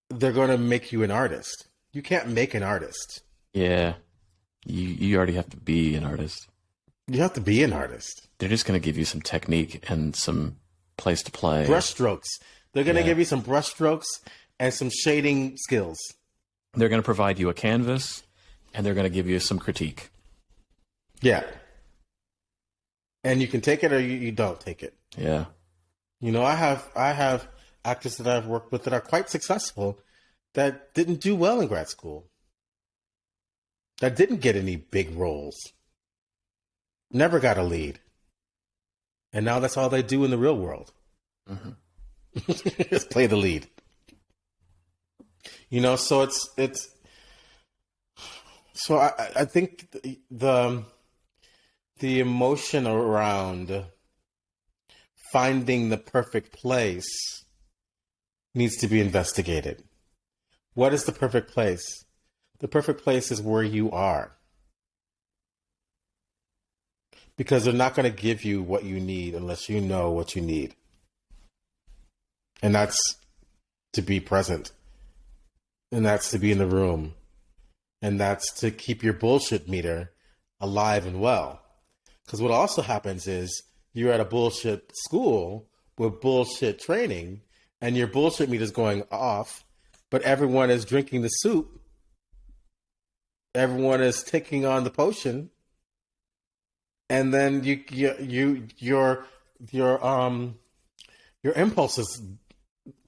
they're going to make you an artist. You can't make an artist. Yeah. You already have to be an artist. You have to be an artist. They're just going to give you some technique and some place to play. Brushstrokes. They're going to give you some brushstrokes and some shading skills. They're going to provide you a canvas, and they're going to give you some critique. Yeah. And you can take it or you don't take it. Yeah. You know, I have actors that I've worked with that are quite successful that didn't do well in grad school, that didn't get any big roles, never got a lead. And now that's all they do in the real world. Mm-hmm. Just play the lead. You know, so it's So I think the emotion around finding the perfect place needs to be investigated. What is the perfect place? The perfect place is where you are. Because they're not going to give you what you need unless you know what you need. And that's to be present. And that's to be in the room. And that's to keep your bullshit meter alive and well. Because what also happens is you're at a bullshit school with bullshit training, and your bullshit meter is going off, but everyone is drinking the soup. Everyone is taking on the potion, and then your impulses,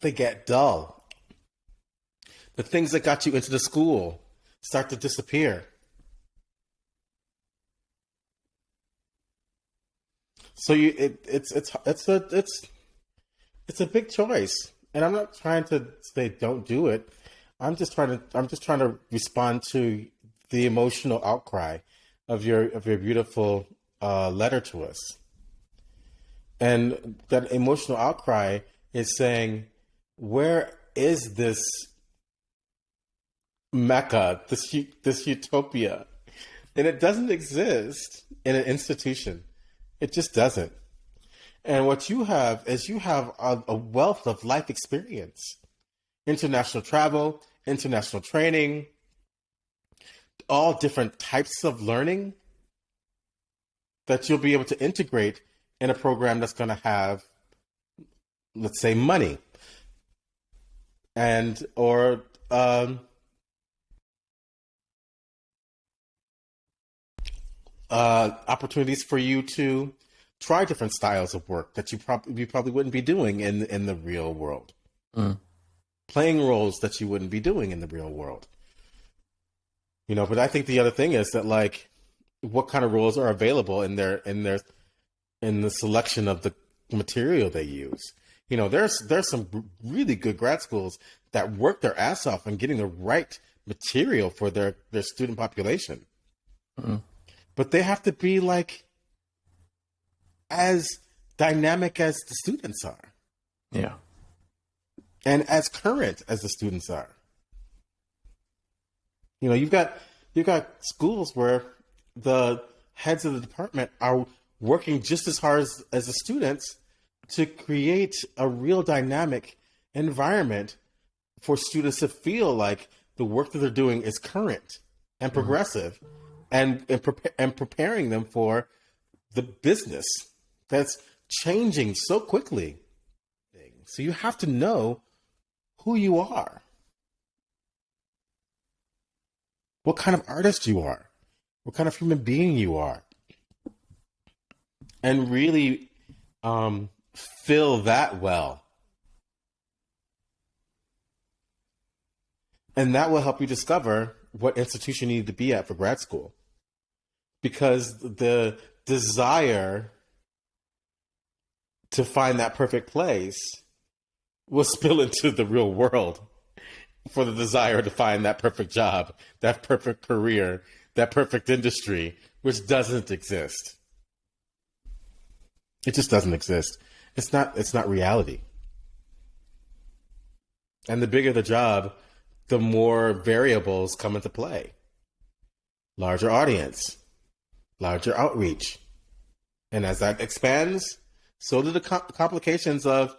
they get dull. The things that got you into the school start to disappear. So it's a big choice, and I'm not trying to say don't do it. I'm just trying to respond to the emotional outcry of your beautiful letter to us, and that emotional outcry is saying, where is this Mecca, this utopia? And it doesn't exist in an institution. It just doesn't. And what you have is you have a wealth of life experience, international travel, international training, all different types of learning that you'll be able to integrate in a program that's going to have, let's say, money and or opportunities for you to try different styles of work that you probably wouldn't be doing in the real world. Playing roles that you wouldn't be doing in the real world. But I think the other thing is that, like, what kind of roles are available in the selection of the material they use. There's some really good grad schools that work their ass off on getting the right material for their student population. But they have to be, like, as dynamic as the students are. Yeah. And as current as the students are. You've got schools where the heads of the department are working just as hard as the students to create a real dynamic environment for students to feel like the work that they're doing is current and progressive, and preparing them for the business that's changing so quickly. So you have to know who you are, what kind of artist you are, what kind of human being you are, and really fill that well. And that will help you discover what institution you need to be at for grad school. Because the desire to find that perfect place will spill into the real world for the desire to find that perfect job, that perfect career, that perfect industry, which doesn't exist. It just doesn't exist. It's not reality. And the bigger the job, the more variables come into play. Larger audience, larger outreach. And as that expands, so do the complications of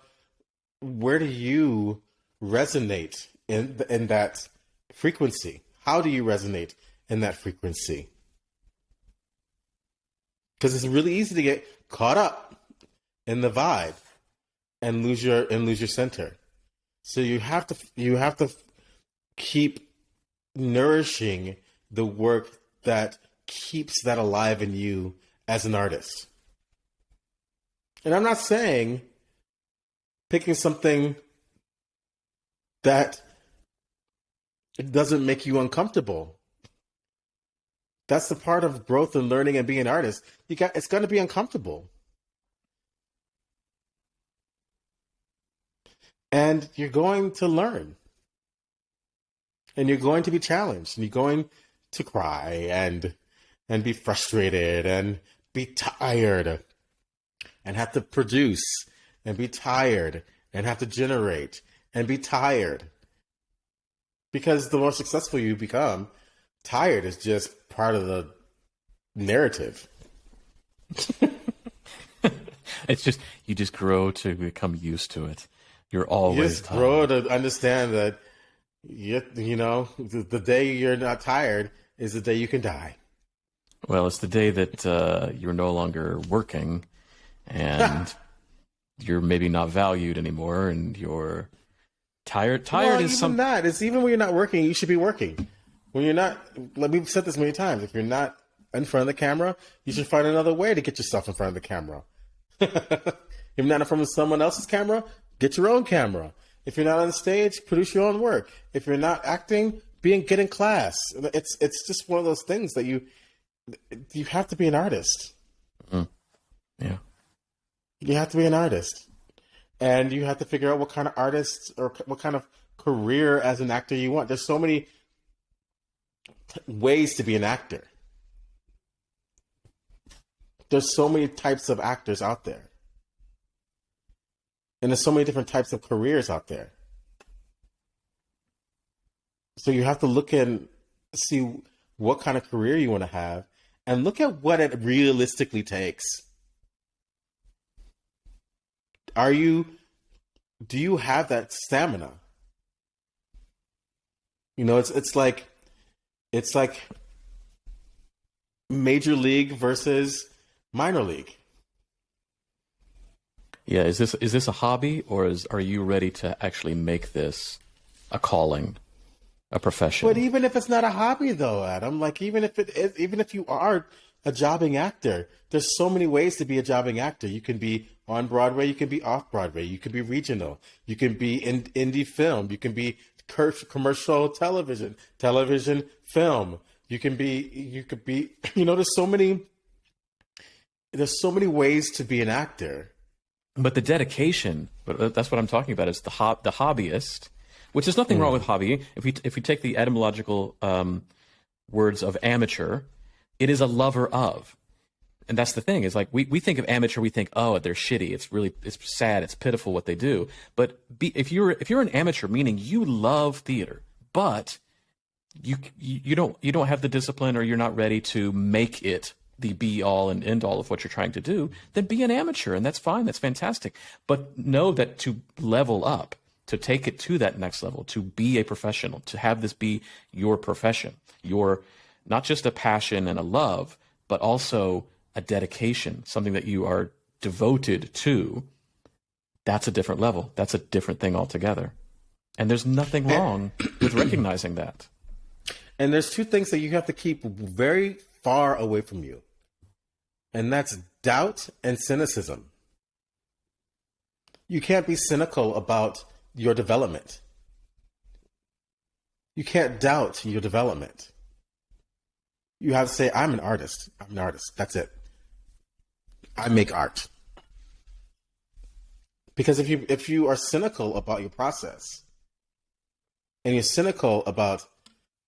where do you resonate in that frequency? How do you resonate in that frequency? Because it's really easy to get caught up in the vibe and lose your center. So you have to keep nourishing the work that keeps that alive in you as an artist. And I'm not saying picking something that doesn't make you uncomfortable. That's the part of growth and learning and being an artist. It's going to be uncomfortable. And you're going to learn. And you're going to be challenged. And you're going to cry and be frustrated and be tired and have to produce and be tired and have to generate and be tired. Because the more successful you become, tired is just part of the narrative. It's just, you just grow to become used to it. You're always You just tired. grow to understand that the day you're not tired is the day you can die. Well, it's the day that you're no longer working and you're maybe not valued anymore and you're tired. Tired is even something. that. It's even when you're not working, you should be working. When you're not, we've said this many times, if you're not in front of the camera, you should find another way to get yourself in front of the camera. If you're not in front of someone else's camera, get your own camera. If you're not on the stage, produce your own work. If you're not acting, get in class. It's just one of those things that you have to be an artist. Yeah. You have to be an artist. And you have to figure out what kind of artist or what kind of career as an actor you want. There's so many ways to be an actor. There's so many types of actors out there. And there's so many different types of careers out there. So you have to look and see what kind of career you want to have and look at what it realistically takes. Do you have that stamina? It's like major league versus minor league. Yeah. Is this a hobby, or are you ready to actually make this a calling, a profession? But even if it's not a hobby, though, Adam, like even if you are a jobbing actor, there's so many ways to be a jobbing actor. You can be on Broadway, you can be off Broadway, you can be regional, you can be in indie film, you can be commercial television film. You could be, there's so many ways to be an actor. But the dedication, but that's what I'm talking about, is the hobbyist, which is nothing wrong with hobby. If we take the etymological words of amateur, it is a lover of. And that's the thing, is like we think of amateur, we think, oh, they're shitty. It's sad, it's pitiful what they do. But if you're an amateur, meaning you love theater, but you don't have the discipline, or you're not ready to make it the be all and end all of what you're trying to do, then be an amateur, and that's fine, that's fantastic. But know that to level up, to take it to that next level, to be a professional, to have this be your profession, your not just a passion and a love, but also a dedication, something that you are devoted to, that's a different level. That's a different thing altogether. And there's nothing wrong with recognizing that. And there's two things that you have to keep very far away from you. And that's doubt and cynicism. You can't be cynical about your development. You can't doubt your development. You have to say, I'm an artist. I'm an artist. That's it. I make art. Because if you are cynical about your process, and you're cynical about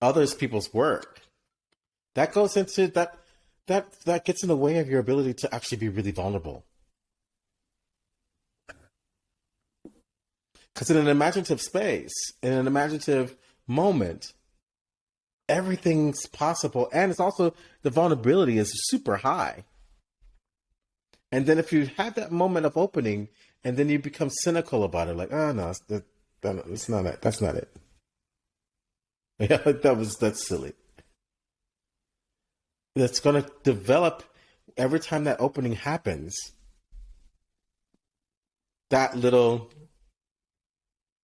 others people's work, that goes into that gets in the way of your ability to actually be really vulnerable. Because in an imaginative space, in an imaginative moment, everything's possible, and it's also, the vulnerability is super high. And then if you have that moment of opening, and then you become cynical about it, like, oh no, that's not it. That's not it. Yeah, that's silly. That's going to develop every time that opening happens. That little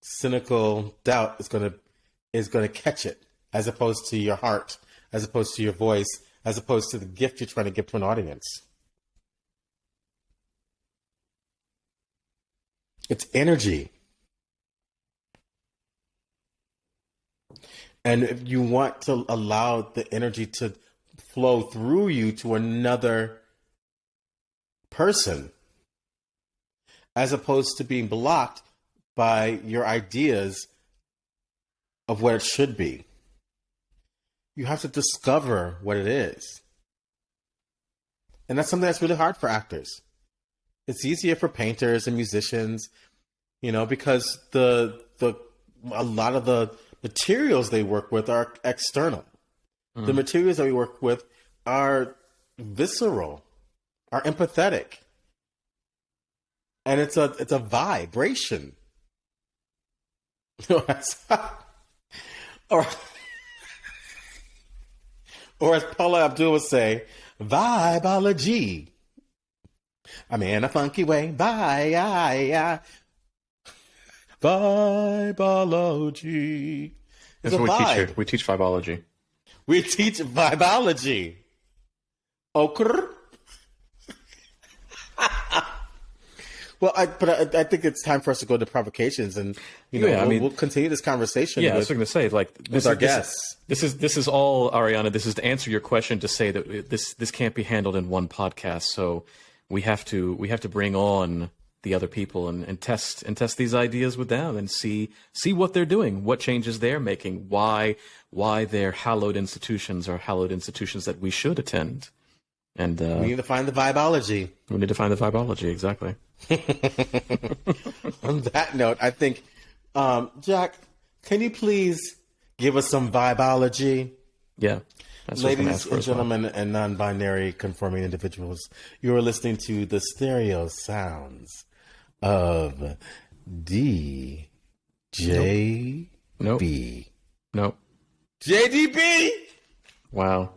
cynical doubt is going to catch it, as opposed to your heart, as opposed to your voice, as opposed to the gift you're trying to give to an audience. It's energy. And if you want to allow the energy to flow through you to another person, as opposed to being blocked by your ideas of what it should be. You have to discover what it is. And that's something that's really hard for actors. It's easier for painters and musicians, because a lot of the materials they work with are external. The materials that we work with are visceral, are empathetic. And it's a vibration. or as Paula Abdul would say, vibology. I mean, in a funky way, vibology. That's what we teach here. We teach vibology. We teach vibology. Okay. Well, I think it's time for us to go to provocations, and we'll continue this conversation. Yeah, I was going to say, with our guests. This is all, Ariana. This is to answer your question, to say that this can't be handled in one podcast. So we have to bring on the other people and test these ideas with them and see what they're doing, what changes they're making, why they're hallowed institutions are hallowed institutions that we should attend. And we need to find the vibology. We need to find the vibology, exactly. On that note, I think, Jack, can you please give us some vibology? Yeah. Ladies and gentlemen and non-binary conforming individuals, you are listening to the stereo sounds of DJB. Nope. JDB! Wow.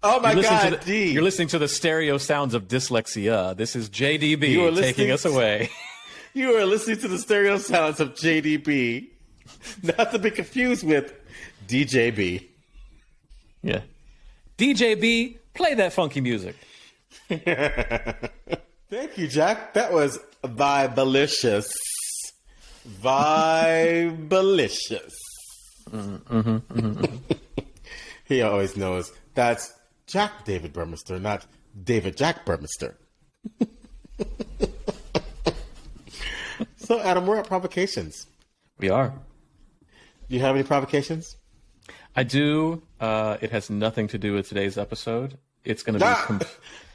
Oh my God, You're listening to the stereo sounds of dyslexia. This is JDB taking us away. You are listening to the stereo sounds of JDB. Not to be confused with DJB. Yeah. DJB, play that funky music. Thank you, Jack. That was vibelicious. Vibelicious. He always knows that's Jack David Burmeister, not David Jack Burmeister. So, Adam, we're at provocations. We are. Do you have any provocations? I do. It has nothing to do with today's episode. It's going to be.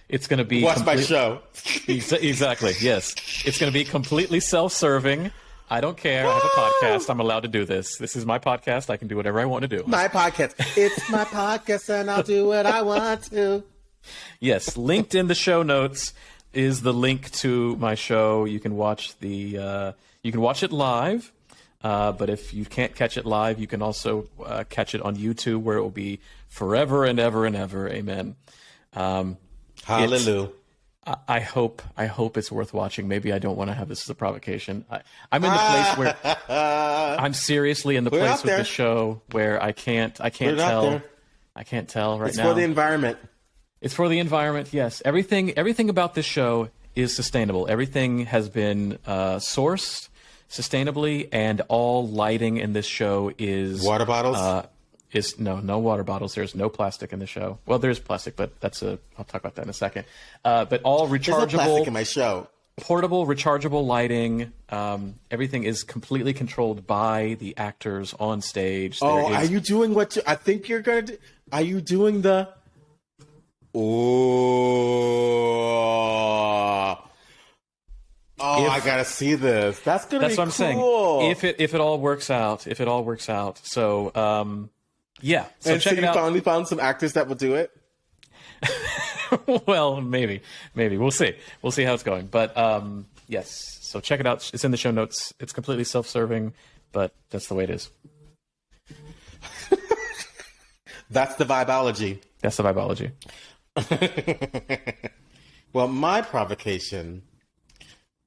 It's going to be. Watch my show. Exactly. Yes. It's going to be completely self-serving. I don't care. I have a podcast. I'm allowed to do this. This is my podcast. I can do whatever I want to do. My podcast. It's my podcast, and I'll do what I want to. Yes. Linked in the show notes is the link to my show. You can watch you can watch it live. But if you can't catch it live, you can also catch it on YouTube, where it will be forever and ever and ever. Amen. Hallelujah. I hope it's worth watching. Maybe I don't want to have this as a provocation. I'm in the place where I'm seriously in the place with the show where I can't tell. I can't tell right now. It's for the environment. It's for the environment. Yes. Everything about this show is sustainable. Everything has been sourced sustainably, and all lighting in this show is water bottles. No water bottles. There's no plastic in the show. Well, there's plastic, but I'll talk about that in a second. But all rechargeable. There's no plastic in my show. Portable, rechargeable lighting. Everything is completely controlled by the actors on stage. Are you doing what I think you're going to do? Are you doing the... I gotta see this. That's gonna be cool. That's what I'm saying. If it all works out. So, yeah. So and check it out. You finally found some actors that will do it? Well, maybe. We'll see. We'll see how it's going. But yes. So check it out. It's in the show notes. It's completely self-serving, but that's the way it is. That's the vibology. That's the vibology. Well, my provocation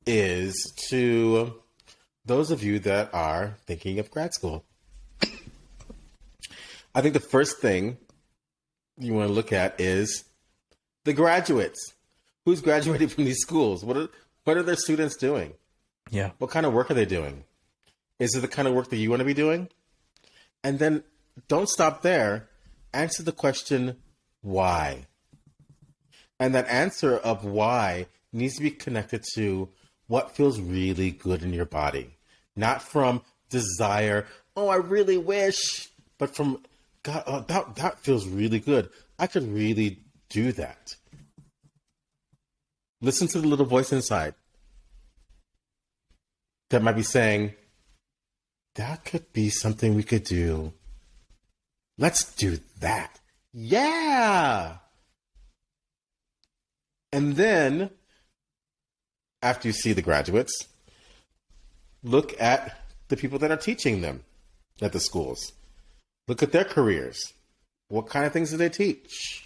is to those of you that are thinking of grad school. I think the first thing you want to look at is the graduates. Who's graduating from these schools? What are their students doing? Yeah. What kind of work are they doing? Is it the kind of work that you want to be doing? And then don't stop there. Answer the question, why? And that answer of why needs to be connected to what feels really good in your body. Not from desire, I really wish, but from God, that feels really good. I could really do that. Listen to the little voice inside that might be saying, that could be something we could do. Let's do that. Yeah. And then, after you see the graduates, look at the people that are teaching them at the schools. Look at their careers. What kind of things do they teach?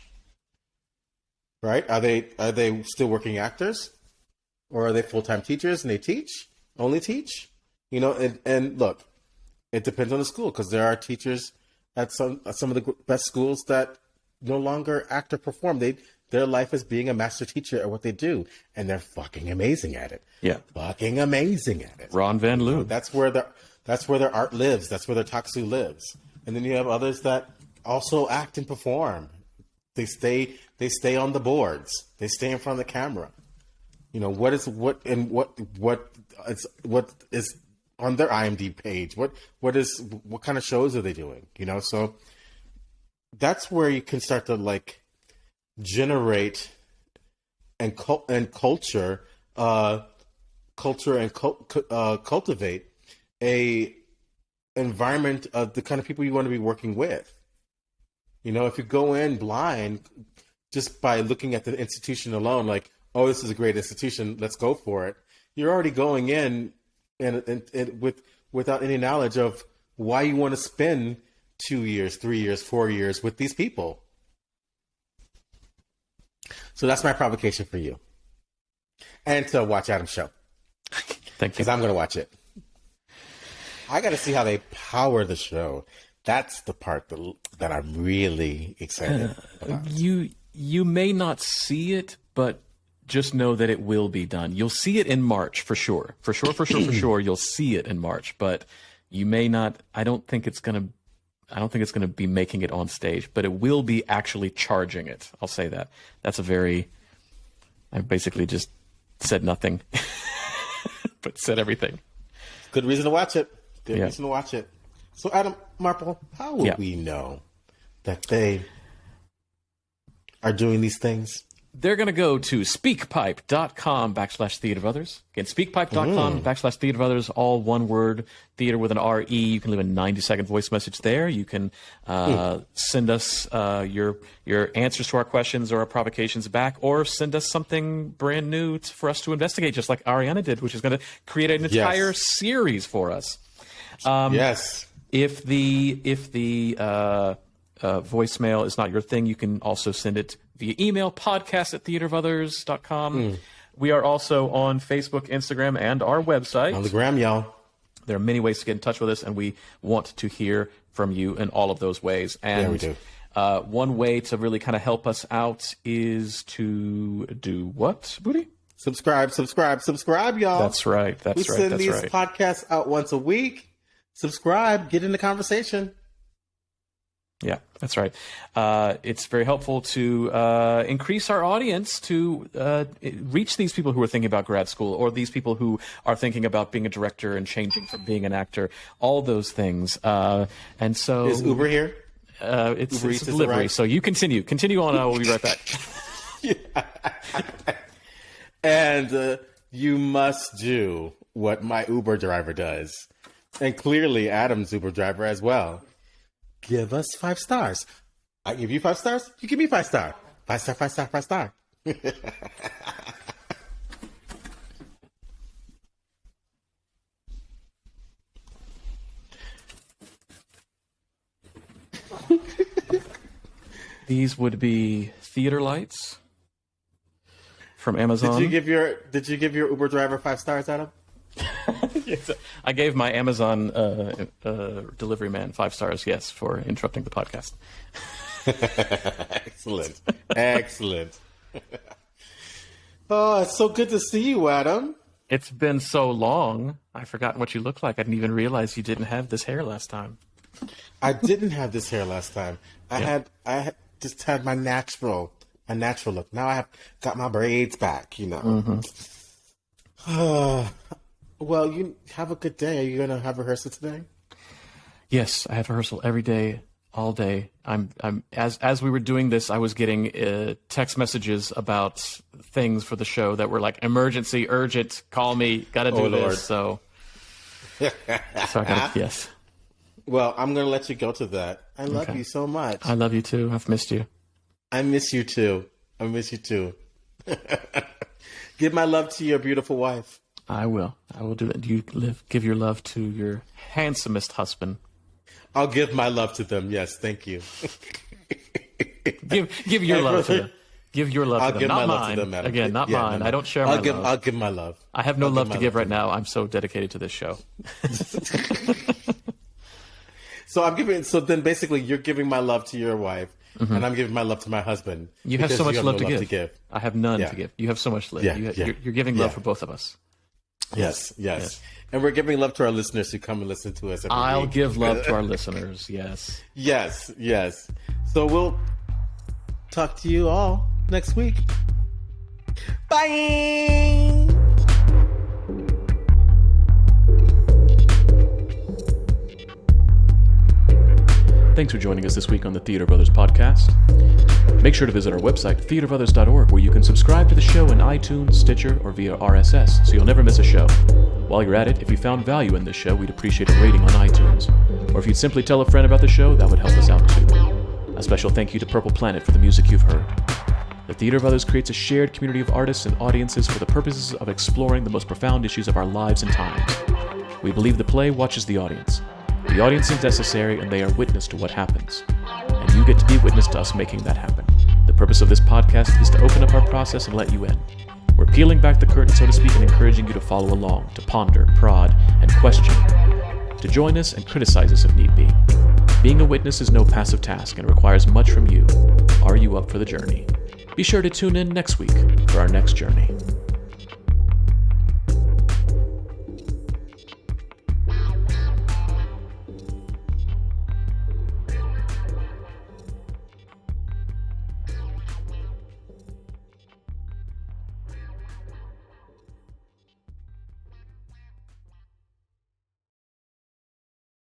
Right? Are they still working actors? Or are they full-time teachers and they only teach? You know, and look, it depends on the school, because there are teachers at some of the best schools that no longer act or perform. Their life is being a master teacher at what they do, and they're fucking amazing at it. Yeah, fucking amazing at it. Ron Van Leeuwen. That's where their art lives. That's where their taksu lives. And then you have others that also act and perform. They stay on the boards. They stay in front of the camera. You know, what is on their IMDb page? What kind of shows are they doing? You know, so that's where you can start to like generate and cultivate a environment of the kind of people you want to be working with. You know, if you go in blind just by looking at the institution alone, like, oh, this is a great institution, let's go for it. You're already going in and without any knowledge of why you want to spend 2 years, 3 years, 4 years with these people. So that's my provocation for you. And to watch Adam's show. Thank you. Because I'm going to watch it. I got to see how they power the show. That's the part that I'm really excited about. You may not see it, but just know that it will be done. You'll see it in March for sure. For sure. You'll see it in March, but you may not. I don't think it's going to be making it on stage, but it will be actually charging it. I'll say that. I basically just said nothing, but said everything. Good reason to watch it. Good reason to watch it. So, Adam, Marple, how will we know that they are doing these things? They're going to go to speakpipe.com/Theater of Others. Again, speakpipe.com/Theater of Others, all one word, theater with an R-E. You can leave a 90-second voice message there. You can send us your answers to our questions or our provocations back, or send us something brand new for us to investigate, just like Ariana did, which is going to create an entire series for us. Yes. If the voicemail is not your thing, you can also send it via email, podcast@theaterofothers.com. We are also on Facebook, Instagram, and our website. On the gram, y'all. There are many ways to get in touch with us, and we want to hear from you in all of those ways. And we do. One way to really kind of help us out is to do what, Budi? Subscribe, y'all. That's right. We send these podcasts out once a week. Subscribe, get in the conversation. Yeah, that's right. It's very helpful to increase our audience, to reach these people who are thinking about grad school, or these people who are thinking about being a director and changing from being an actor, all those things. And so, is Uber here? It's delivery. So you continue on. I will be right back. And you must do what my Uber driver does, and clearly Adam's Uber driver as well. Give us 5 stars. I give you 5 stars. You give me 5 stars. 5 star, 5 star, 5 star. These would be theater lights from Amazon. Did you give your Uber driver 5 stars, Adam? Yes, I gave my Amazon delivery man 5 stars, yes, for interrupting the podcast. Excellent. Oh, it's so good to see you, Adam. It's been so long. I've forgotten what you look like. I didn't even realize you didn't have this hair last time. I didn't have this hair last time. I just had my natural look. Now I have got my braids back, you know. Well, you have a good day. Are you going to have rehearsal today? Yes, I have rehearsal every day, all day. I'm as we were doing this, I was getting text messages about things for the show that were like emergency, urgent, call me, gotta do this. Lord. So I gotta, yes. Well, I'm gonna let you go to that. I love you so much. I love you too. I've missed you. I miss you too. Give my love to your beautiful wife. I will do that. Give your love to your handsomest husband. I'll give my love to them. Yes, thank you. give your love to them. Give your love to them. Not mine. To them, Adam. Again, not mine. No. I don't share my love. I'll give my love. I have no love to give right now. I'm so dedicated to this show. So then basically you're giving my love to your wife, and I'm giving my love to my husband. You have so much love to give. I have none to give. You have so much love. You're giving love for both of us. Yes. And we're giving love to our listeners who come and listen to us every I'll week. give love to our listeners, yes. Yes. So we'll talk to you all next week. Bye! Thanks for joining us this week on the Theater Brothers podcast. Make sure to visit our website, theaterbrothers.org, where you can subscribe to the show in iTunes, Stitcher, or via RSS, so you'll never miss a show. While you're at it, if you found value in this show, we'd appreciate a rating on iTunes. Or if you'd simply tell a friend about the show, that would help us out too. A special thank you to Purple Planet for the music you've heard. The Theater Brothers creates a shared community of artists and audiences for the purposes of exploring the most profound issues of our lives and times. We believe the play watches the audience. The audience is necessary, and they are witness to what happens. And you get to be witness to us making that happen. The purpose of this podcast is to open up our process and let you in. We're peeling back the curtain, so to speak, and encouraging you to follow along, to ponder, prod, and question, to join us and criticize us if need be. Being a witness is no passive task and requires much from you. Are you up for the journey? Be sure to tune in next week for our next journey.